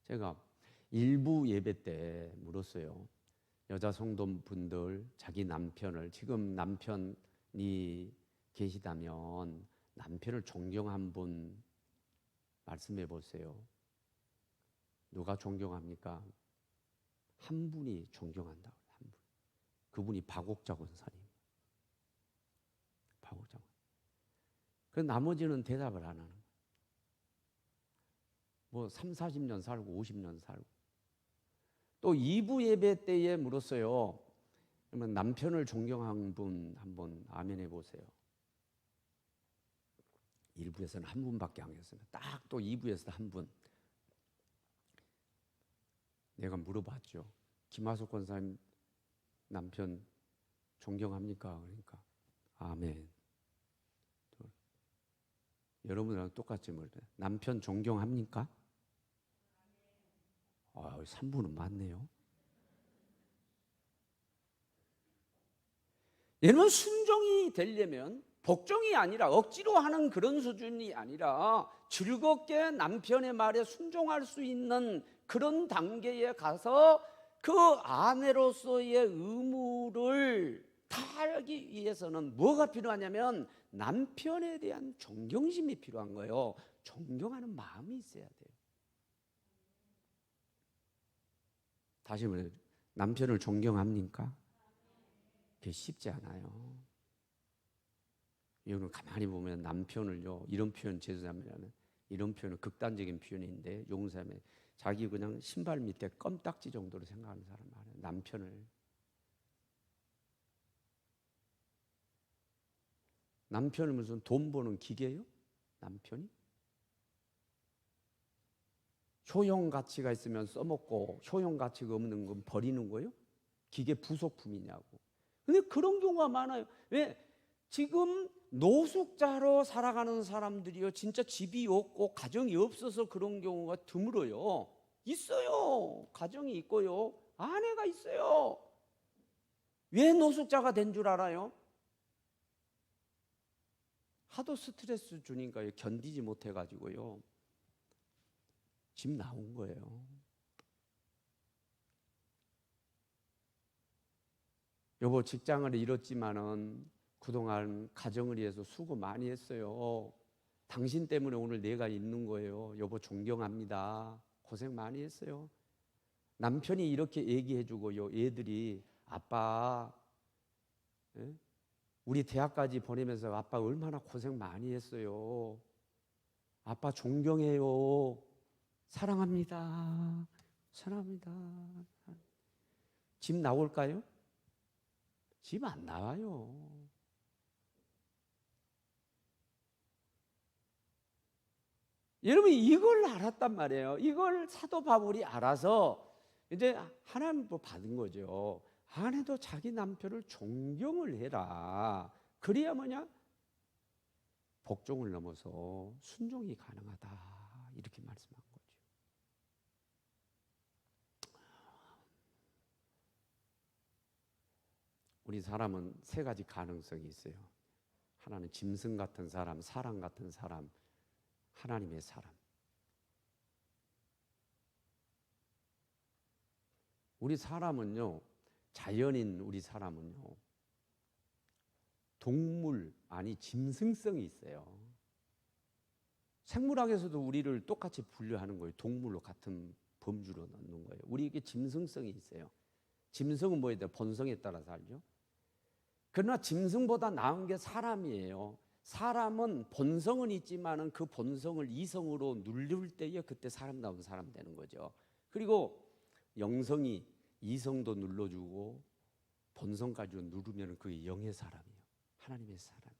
제가 일부 예배 때 물었어요. 여자 성도분들 자기 남편을 지금 남편이 계시다면 남편을 존경한 분 말씀해 보세요. 누가 존경합니까? 한 분이 존경한다고. 한 분. 그분이 박옥자 권사님. 박옥자. 그 나머지는 대답을 안 하는 거예요. 뭐 3, 40년 살고 50년 살고. 또 2부 예배 때에 물었어요. 그러면 남편을 존경한 분 한번 아멘 해보세요. 1부에서는 한 분밖에 안 계셨어요. 딱 또 2부에서 한 분. 내가 물어봤죠. 김하숙 권사님 남편 존경합니까? 그러니까 아멘. 여러분이랑 똑같이 물어요. 남편 존경합니까? 3분은 많네요. 여러분, 순종이 되려면 복종이 아니라 억지로 하는 그런 수준이 아니라 즐겁게 남편의 말에 순종할 수 있는 그런 단계에 가서 그 아내로서의 의무를 다하기 위해서는 뭐가 필요하냐면 남편에 대한 존경심이 필요한 거예요. 존경하는 마음이 있어야 돼요. 다시 말해요. 남편을 존경합니까? 그게 쉽지 않아요. 여러분 가만히 보면 남편을요, 이런 표현 제주자매는 이런 표현은 극단적인 표현인데 용사매 자기 그냥 신발 밑에 껌딱지 정도로 생각하는 사람 많아요. 남편을 무슨 돈 버는 기계요? 남편이? 효용 가치가 있으면 써먹고 효용 가치가 없는 건 버리는 거예요? 기계 부속품이냐고. 근데 그런 경우가 많아요. 왜? 지금 노숙자로 살아가는 사람들이요, 진짜 집이 없고 가정이 없어서 그런 경우가 드물어요. 있어요. 가정이 있고요, 아내가 있어요. 왜 노숙자가 된 줄 알아요? 하도 스트레스 주니까 견디지 못해가지고요, 집 나온 거예요. 여보, 직장을 잃었지만은 그동안 가정을 위해서 수고 많이 했어요. 당신 때문에 오늘 내가 있는 거예요. 여보, 존경합니다. 고생 많이 했어요. 남편이 이렇게 얘기해주고요, 애들이 아빠, 우리 대학까지 보내면서 아빠 얼마나 고생 많이 했어요. 아빠 존경해요. 사랑합니다. 사랑합니다. 집 나올까요? 집 안 나와요. 여러분, 이걸 알았단 말이에요. 이걸 사도 바울이 알아서 이제 하나님 받은 거죠. 아내도 자기 남편을 존경을 해라. 그래야 뭐냐? 복종을 넘어서 순종이 가능하다. 이렇게 말씀한 거죠. 우리 사람은 세 가지 가능성이 있어요. 하나는 짐승 같은 사람, 사람 같은 사람, 하나님의 사람. 우리 사람은요, 자연인 우리 사람은요, 동물, 아니 짐승성이 있어요. 생물학에서도 우리를 똑같이 분류하는 거예요. 동물로 같은 범주로 넣는 거예요. 우리에게 짐승성이 있어요. 짐승은 뭐에 대해 본성에 따라서 알죠? 그러나 짐승보다 나은 게 사람이에요. 사람은 본성은 있지만은 그 본성을 이성으로 누릴 때에 그때 사람다운 사람 되는 거죠. 그리고 영성이 이성도 눌러주고 본성까지 누르면 그게 영의 사람이에요. 하나님의 사람.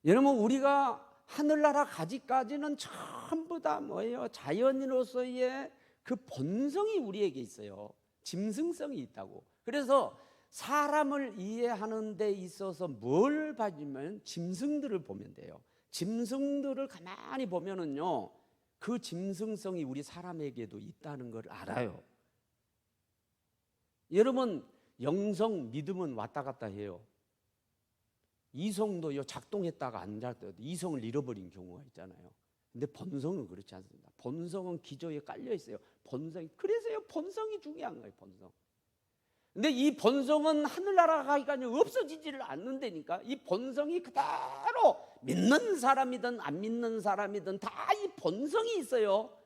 여러분, 우리가 하늘나라 가기까지는 전부 다 뭐예요? 자연인으로서의 그 본성이 우리에게 있어요. 짐승성이 있다고. 그래서 사람을 이해하는 데 있어서 뭘 봐주면 짐승들을 보면 돼요. 짐승들을 가만히 보면은요, 그 짐승성이 우리 사람에게도 있다는 걸 알아요. 여러분, 영성, 믿음은 왔다 갔다 해요. 이성도요, 작동했다가 안 작동해도 이성을 잃어버린 경우가 있잖아요. 근데 본성은 그렇지 않습니다. 본성은 기저에 깔려 있어요. 그래서요, 본성이 중요한 거예요. 본성. 근데 이 본성은 하늘나라 가기가 없어지지를 않는다니까. 이 본성이 그대로 믿는 사람이든 안 믿는 사람이든 다 이 본성이 있어요.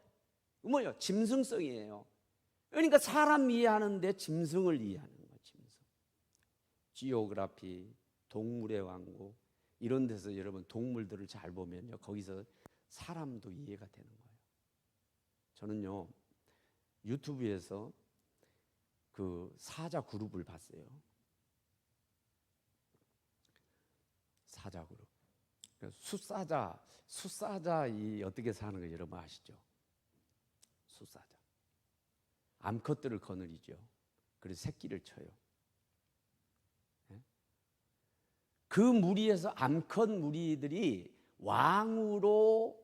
뭐요? 짐승성이에요. 그러니까 사람 이해하는데 짐승을 이해하는 거예요. 짐승. 지오그라피, 동물의 왕국 이런 데서 여러분 동물들을 잘 보면요, 거기서 사람도 이해가 되는 거예요. 저는요, 유튜브에서 그 사자 그룹을 봤어요. 사자 그룹. 숫사자 이 어떻게 사는 거 여러분 아시죠? 숫사자. 암컷들을 거느리죠. 그래서 새끼를 쳐요. 그 무리에서 암컷 무리들이 왕으로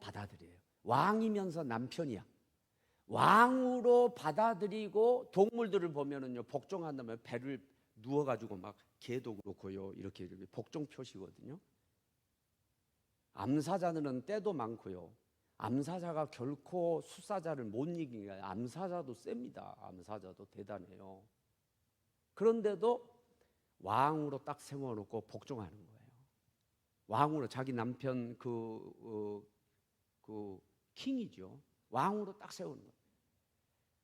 받아들여요. 왕이면서 남편이야. 왕으로 받아들이고 동물들을 보면은요, 복종한다면 배를 누워가지고 막 개도 그렇고요, 이렇게 복종 표시거든요. 암사자들은 때도 많고요. 암사자가 결코 숫사자를 못 이기는 거예요. 암사자도 셉니다. 암사자도 대단해요. 그런데도 왕으로 딱 세워놓고 복종하는 거예요. 왕으로 자기 남편 그 킹이죠. 왕으로 딱 세우는 거예요.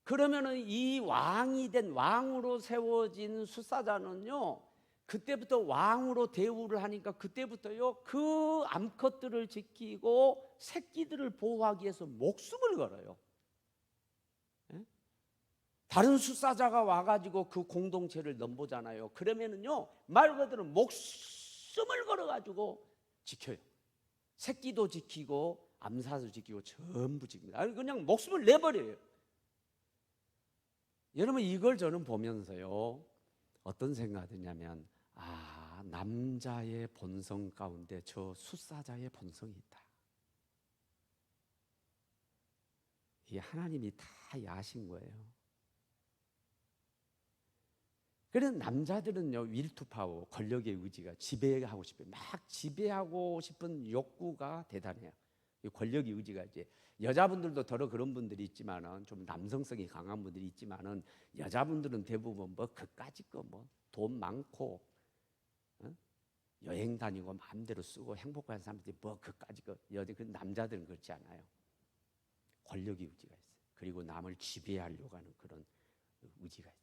그러면은 이 왕이 된 왕으로 세워진 숫사자는요, 그때부터 왕으로 대우를 하니까 그때부터요, 그 암컷들을 지키고 새끼들을 보호하기 위해서 목숨을 걸어요. 다른 숫사자가 와가지고 그 공동체를 넘보잖아요. 그러면은요, 말 그대로 목숨을 걸어가지고 지켜요. 새끼도 지키고 암사도 지키고 전부 지킵니다. 아니 그냥 목숨을 내버려요. 여러분, 이걸 저는 보면서요, 어떤 생각이 드냐면, 남자의 본성 가운데 저 숫사자의 본성이 있다. 이게 하나님이 다 야신 거예요. 그래서 남자들은요, 윌투파워, 권력의 의지가 지배하고 싶어요. 막 지배하고 싶은 욕구가 대단해요. 권력의 의지가 이제 여자분들도 더러 그런 분들이 있지만은, 좀 남성성이 강한 분들이 있지만은, 여자분들은 대부분 뭐 그까짓 거 뭐 돈 많고 여행 다니고 마음대로 쓰고 행복한 사람들이 뭐 그까짓 거. 그 남자들은 그렇지 않아요. 권력의 의지가 있어요. 그리고 남을 지배하려고 하는 그런 의지가 있어요.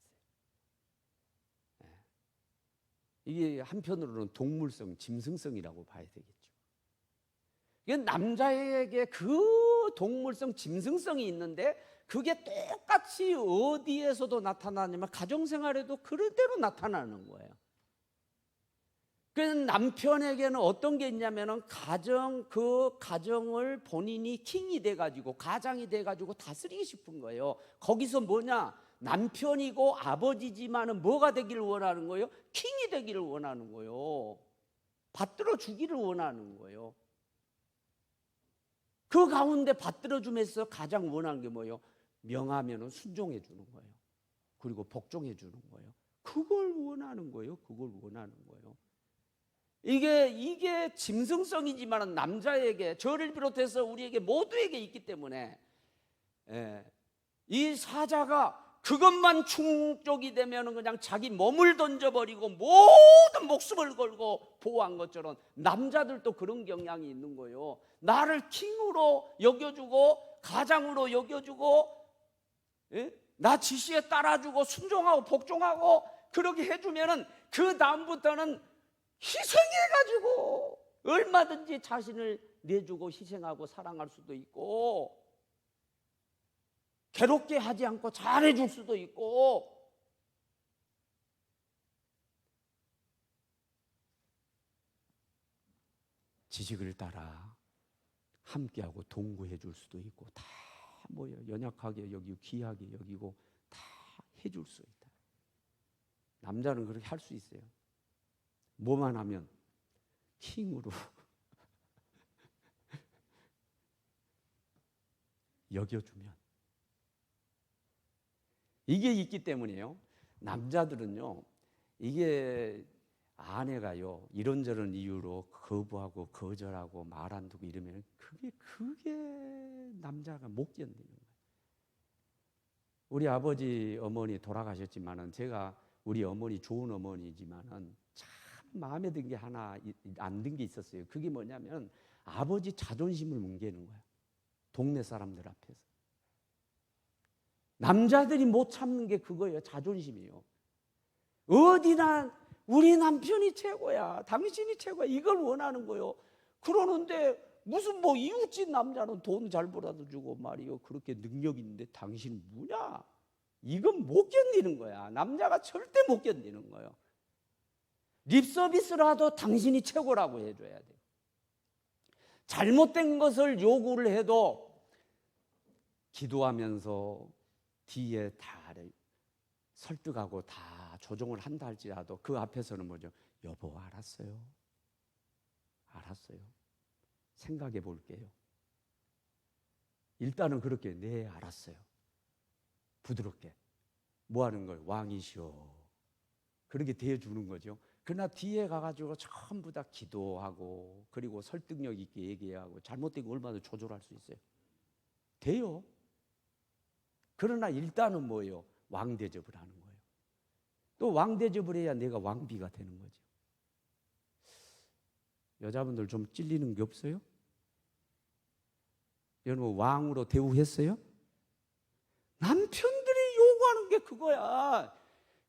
이게 한편으로는 동물성, 짐승성이라고 봐야 되겠죠. 이게 남자에게 그 동물성, 짐승성이 있는데, 그게 똑같이 어디에서도 나타나냐면 가정생활에도 그대로 나타나는 거예요. 그래서 남편에게는 어떤 게 있냐면은 그 가정을 본인이 킹이 돼가지고, 가장이 돼가지고 다스리기 싶은 거예요. 거기서 뭐냐? 남편이고 아버지지만은 뭐가 되기를 원하는 거예요? 킹이 되기를 원하는 거예요. 받들어 주기를 원하는 거예요. 그 가운데 받들어 주면서 가장 원하는 게 뭐예요? 명하면은 순종해 주는 거예요. 그리고 복종해 주는 거예요. 그걸 원하는 거예요. 그걸 원하는 거예요. 이게 짐승성이지만 남자에게, 저를 비롯해서 우리에게 모두에게 있기 때문에, 이 사자가 그것만 충족이 되면 그냥 자기 몸을 던져버리고 모든 목숨을 걸고 보호한 것처럼, 남자들도 그런 경향이 있는 거예요. 나를 킹으로 여겨주고 가장으로 여겨주고, 나 지시에 따라주고 순종하고 복종하고 그렇게 해주면은 그 다음부터는 희생해가지고 얼마든지 자신을 내주고 희생하고 사랑할 수도 있고, 괴롭게 하지 않고 잘해줄 수도 있고, 지식을 따라 함께하고 동거해 줄 수도 있고, 다 모여 연약하게 여기고 귀하게 여기고 다 해줄 수 있다. 남자는 그렇게 할 수 있어요. 뭐만 하면 킹으로 여겨주면. 이게 있기 때문에요, 남자들은요, 이게 아내가요 이런저런 이유로 거부하고 거절하고 말 안 듣고 이러면 그게 남자가 못 견디는 거예요. 우리 아버지 어머니 돌아가셨지만은, 제가 우리 어머니 좋은 어머니지만은 참 마음에 든 게 하나 안 든 게 있었어요. 그게 뭐냐면 아버지 자존심을 뭉개는 거야. 동네 사람들 앞에서. 남자들이 못 참는 게 그거예요. 자존심이에요. 어디나 우리 남편이 최고야, 당신이 최고야, 이걸 원하는 거예요. 그러는데 무슨 뭐 이웃집 남자는 돈 잘 벌어다 주고 말이요. 그렇게 능력 있는데 당신 뭐냐? 이건 못 견디는 거야. 남자가 절대 못 견디는 거예요. 립 서비스라도 당신이 최고라고 해줘야 돼요. 잘못된 것을 요구를 해도 기도하면서 뒤에 다 설득하고 다 조정을 한다 할지라도 그 앞에서는 뭐죠? 여보, 알았어요. 알았어요. 생각해 볼게요. 일단은 그렇게 네, 알았어요. 부드럽게. 뭐 하는 걸? 왕이시오. 그렇게 대해주는 거죠. 그러나 뒤에 가가지고 전부 다 기도하고 그리고 설득력 있게 얘기하고 잘못된 거 얼마나 조절할 수 있어요? 돼요. 그러나 일단은 뭐예요? 왕대접을 하는 거예요. 또 왕대접을 해야 내가 왕비가 되는 거죠. 여자분들 좀 찔리는 게 없어요? 여러분 왕으로 대우했어요? 남편들이 요구하는 게 그거야.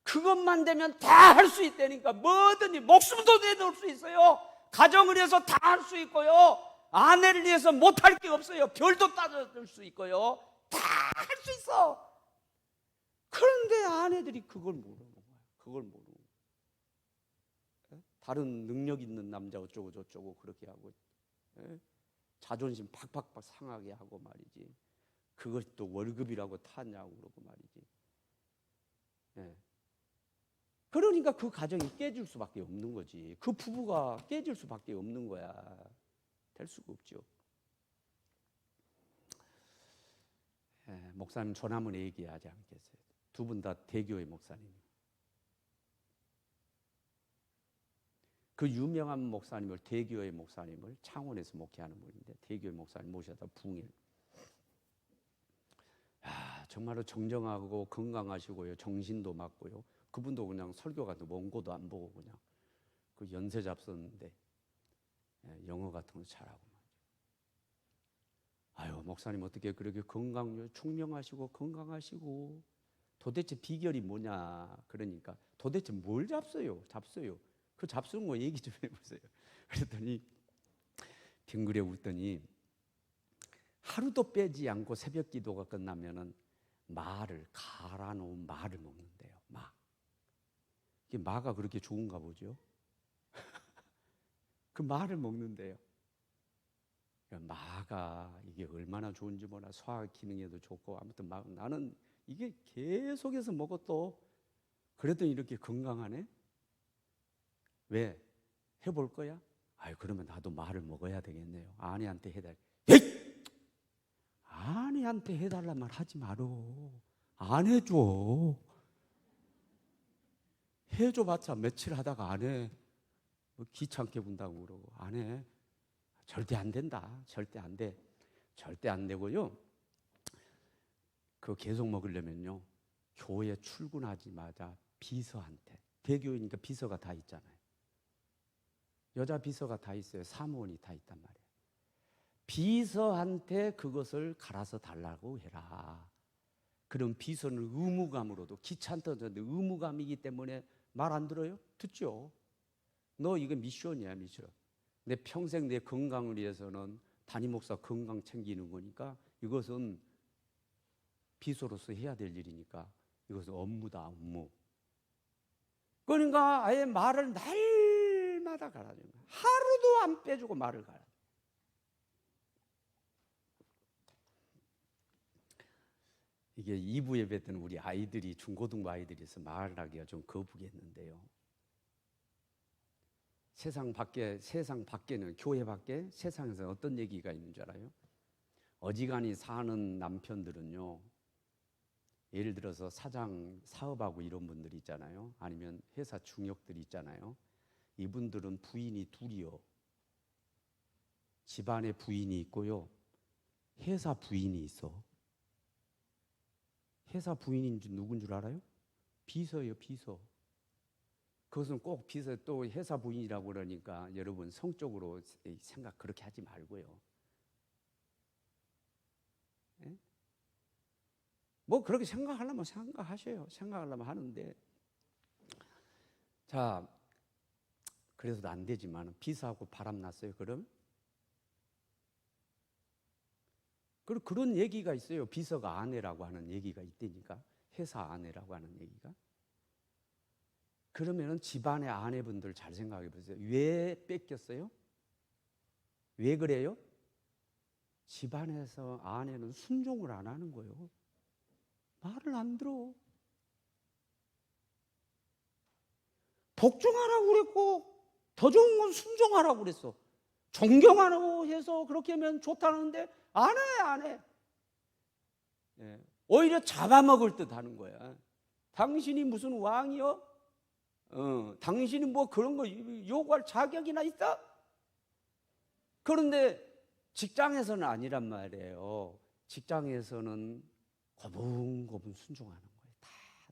그것만 되면 다 할 수 있다니까. 뭐든지 목숨도 내놓을 수 있어요. 가정을 위해서 다 할 수 있고요. 아내를 위해서 못할 게 없어요. 별도 따져줄 수 있고요. 다 할 수 있어. 그런데 아내들이 그걸 모르는 거야. 그걸 모르는 거야. 다른 능력 있는 남자 어쩌고 저쩌고 그렇게 하고 자존심 팍팍팍 상하게 하고 말이지. 그것이 또 월급이라고 타냐고 그러고 말이지. 그러니까 그 가정이 깨질 수밖에 없는 거지. 그 부부가 깨질 수밖에 없는 거야. 될 수가 없죠. 목사님 조남은 얘기하지 않겠어요. 두 분 다 대교회 목사님. 그 유명한 목사님을 대교회 목사님을 창원에서 목회하는 분인데 대교회 목사님 모셔다 부흥회. 정말로 정정하고 건강하시고요. 정신도 맞고요. 그분도 그냥 설교가 원고도 안 보고 그냥 그 연세 잡섰는데 영어 같은 거 잘하고 말이죠. 목사님 어떻게 그렇게 총명하시고 건강하시고 도대체 비결이 뭐냐? 그러니까 도대체 뭘 잡어요? 그 잡수는 거 얘기 좀 해보세요. 그랬더니 빙그레 웃더니 하루도 빼지 않고 새벽 기도가 끝나면은 말을 갈아놓은 말을 먹는데요. 이게 마가 그렇게 좋은가 보죠. 그 말을 먹는데요. 마가 이게 얼마나 좋은지 몰라. 소화 기능에도 좋고 아무튼 나는 이게 계속해서 먹어도 그랬더니 이렇게 건강하네. 왜? 해볼 거야? 그러면 나도 말을 먹어야 되겠네요. 아내한테 해달라. 아내한테 해달라만 하지 마로. 안 해줘. 해줘봤자 며칠 하다가 안 해. 귀찮게 군다고 그러고 안 해. 절대 안 된다. 절대 안 돼. 절대 안 되고요. 그거 계속 먹으려면요. 교회 출근하자마자 비서한테. 대교회니까 비서가 다 있잖아요. 여자 비서가 다 있어요. 사무원이 다 있단 말이에요. 비서한테 그것을 갈아서 달라고 해라. 그럼 비서는 의무감으로도 귀찮던데 의무감이기 때문에 말 안 들어요? 듣죠. 너 이거 미션이야, 미션. 내 평생 내 건강을 위해서는 담임 목사 건강 챙기는 거니까 이것은 비서로서 해야 될 일이니까 이것은 업무다, 업무. 그러니까 아예 말을 날마다 갈아주는 거야. 하루도 안 빼주고 말을 갈아. 이게 2부 예배 때는 우리 아이들이 중고등부 아이들이서 말하기가 좀 거북했는데요. 세상 밖에는 교회 밖에 세상에서 어떤 얘기가 있는 줄 알아요? 어지간히 사는 남편들은요. 예를 들어서 사장 사업하고 이런 분들이 있잖아요. 아니면 회사 중역들이 있잖아요. 이분들은 부인이 둘이요. 집안에 부인이 있고요. 회사 부인이 있어. 회사 부인인 줄 누군 줄 알아요? 비서예요, 비서. 그것은 꼭 비서 또 회사 부인이라고 그러니까 여러분 성적으로 생각 그렇게 하지 말고요. 예? 뭐 그렇게 생각하려면 생각하셔요. 생각하려면 하는데 자 그래서도 안 되지만 비서하고 바람 났어요. 그럼 그런 얘기가 있어요. 비서가 아내라고 하는 얘기가 있다니까. 회사 아내라고 하는 얘기가. 그러면은 집안의 아내분들 잘 생각해 보세요. 왜 뺏겼어요? 왜 그래요? 집안에서 아내는 순종을 안 하는 거예요. 말을 안 들어. 복종하라고 그랬고 더 좋은 건 순종하라고 그랬어. 존경하라고 해서 그렇게 하면 좋다는데 안 해. 예. 오히려 잡아먹을 듯 하는 거야. 당신이 무슨 왕이요? 당신이 뭐 그런 거 요구할 자격이나 있어? 그런데 직장에서는 아니란 말이에요. 직장에서는 고분고분 순종하는 거예요.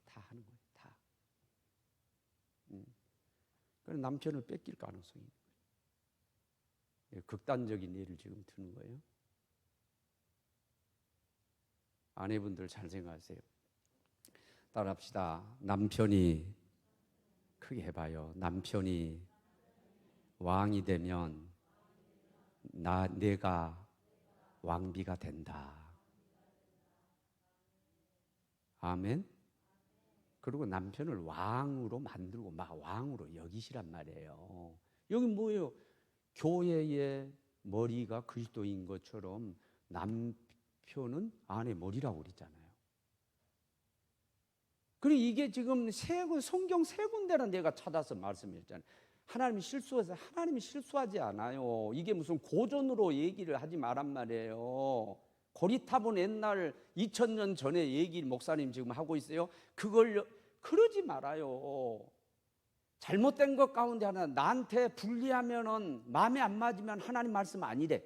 다 하는 거예요. 다. 그래서 남편을 뺏길 가능성이 있는 거예요. 극단적인 예를 지금 드는 거예요. 아내분들 잘 생각하세요. 따라합시다. 남편이 크게 해봐요. 남편이 왕이 되면 내가 왕비가 된다. 아멘. 그리고 남편을 왕으로 만들고 막 왕으로 여기시란 말이에요. 여기 뭐예요? 교회의 머리가 그리스도인 것처럼 남편은 아내 머리라고 그랬잖아요. 그리고 이게 지금 성경 세 군데나 내가 찾아서 말씀했잖아요. 하나님이 실수하지 않아요. 이게 무슨 고전으로 얘기를 하지 말란 말이에요. 고리타분 옛날 2000년 전에 얘기를 목사님 지금 하고 있어요. 그걸 그러지 말아요. 잘못된 것 가운데 하나, 나한테 불리하면은 마음에 안 맞으면 하나님 말씀 아니래.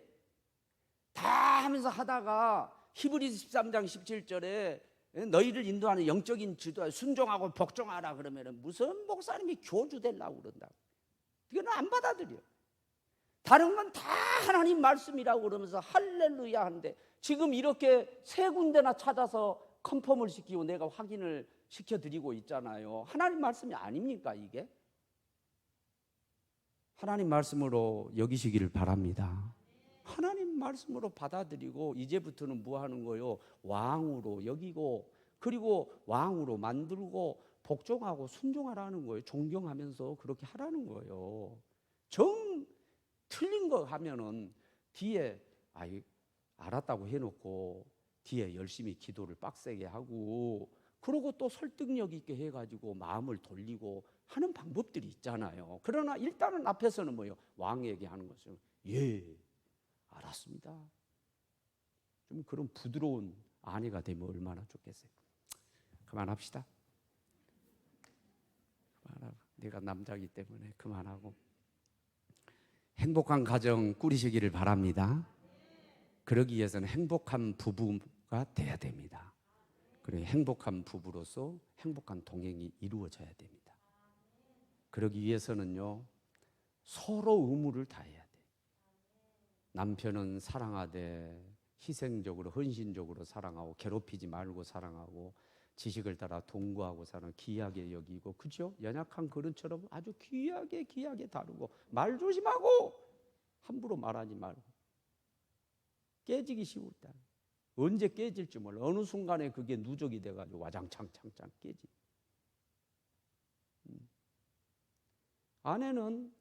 다 하면서 하다가 히브리서 13장 17절에 너희를 인도하는 영적인 지도에 순종하고 복종하라 그러면은 무슨 목사님이 교주되려고 그런다. 이건 안 받아들여. 다른 건 다 하나님 말씀이라고 그러면서 할렐루야 하는데 지금 이렇게 세 군데나 찾아서 컨펌을 시키고 내가 확인을 시켜드리고 있잖아요. 하나님 말씀이 아닙니까 이게? 하나님 말씀으로 여기시기를 바랍니다. 하나님 말씀으로 받아들이고 이제부터는 뭐 하는 거요? 왕으로 여기고 그리고 왕으로 만들고 복종하고 순종하라는 거예요. 존경하면서 그렇게 하라는 거예요. 정 틀린 거 하면은 뒤에 알았다고 해놓고 뒤에 열심히 기도를 빡세게 하고 그러고 또 설득력 있게 해가지고 마음을 돌리고 하는 방법들이 있잖아요. 그러나 일단은 앞에서는 뭐예요? 왕에게 하는 것은 예, 알았습니다. 좀 그런 부드러운 아내가 되면 얼마나 좋겠어요. 그만합시다. 그만하고 내가 남자이기 때문에 그만하고 행복한 가정 꾸리시기를 바랍니다. 그러기 위해서는 행복한 부부가 돼야 됩니다. 그리고 행복한 부부로서 행복한 동행이 이루어져야 됩니다. 그러기 위해서는요 서로 의무를 다해야 돼. 남편은 사랑하되 희생적으로 헌신적으로 사랑하고 괴롭히지 말고 사랑하고 지식을 따라 동거하고 사는 귀하게 여기고 그죠? 연약한 그릇처럼 아주 귀하게 다루고 말 조심하고 함부로 말하지 말고 깨지기 쉬울다. 언제 깨질지 몰라. 어느 순간에 그게 누적이 돼가지고 와장창창 깨지. 아내는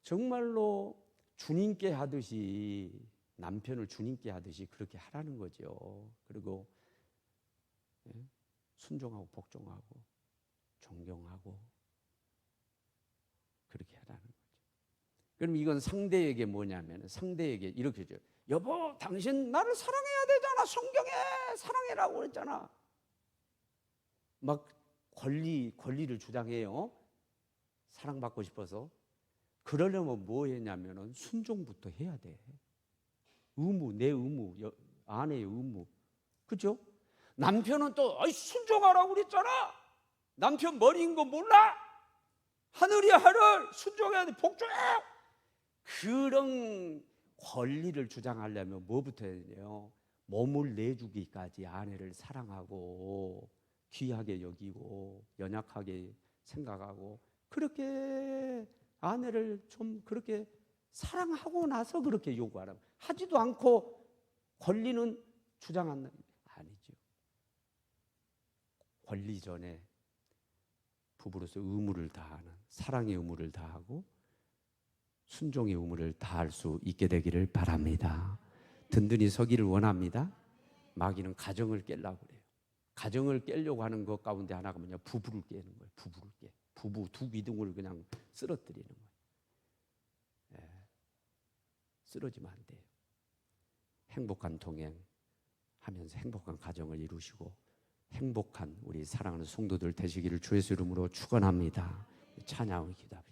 정말로 주님께 하듯이 남편을 주님께 하듯이 그렇게 하라는 거죠. 그리고 순종하고 복종하고 존경하고 그렇게 하라는 거죠. 그럼 이건 상대에게 뭐냐면 상대에게 이렇게 해줘요. 여보 당신 나를 사랑해야 되잖아. 성경에 사랑해라고 그랬잖아. 막 권리를 주장해요. 사랑받고 싶어서. 그러려면 뭐 했냐면은 순종부터 해야 돼. 의무, 내 의무, 아내의 의무. 그죠? 남편은 또 순종하라고 그랬잖아. 남편 머리인 거 몰라? 하늘이 하늘 순종해야 돼. 복종해. 그런 권리를 주장하려면 뭐부터 해야 되냐요? 몸을 내주기까지 아내를 사랑하고 귀하게 여기고 연약하게 생각하고 그렇게 아내를 좀 그렇게 사랑하고 나서 그렇게 요구하라고. 하지도 않고 권리는 주장한다. 아니죠. 권리 전에 부부로서 의무를 다하는, 사랑의 의무를 다하고 순종의 의무를 다할 수 있게 되기를 바랍니다. 든든히 서기를 원합니다. 마귀는 가정을 깨려고 그래요. 가정을 깨려고 하는 것 가운데 하나가 뭐냐? 부부를 깨는 거예요. 부부를 깨. 부부 두 기둥을 그냥 쓰러뜨리는 거예요. 예. 쓰러지면 안 돼요. 행복한 동행하면서 행복한 가정을 이루시고 행복한 우리 사랑하는 성도들 되시기를 주의 이름으로 축원합니다. 찬양을 기도합시다.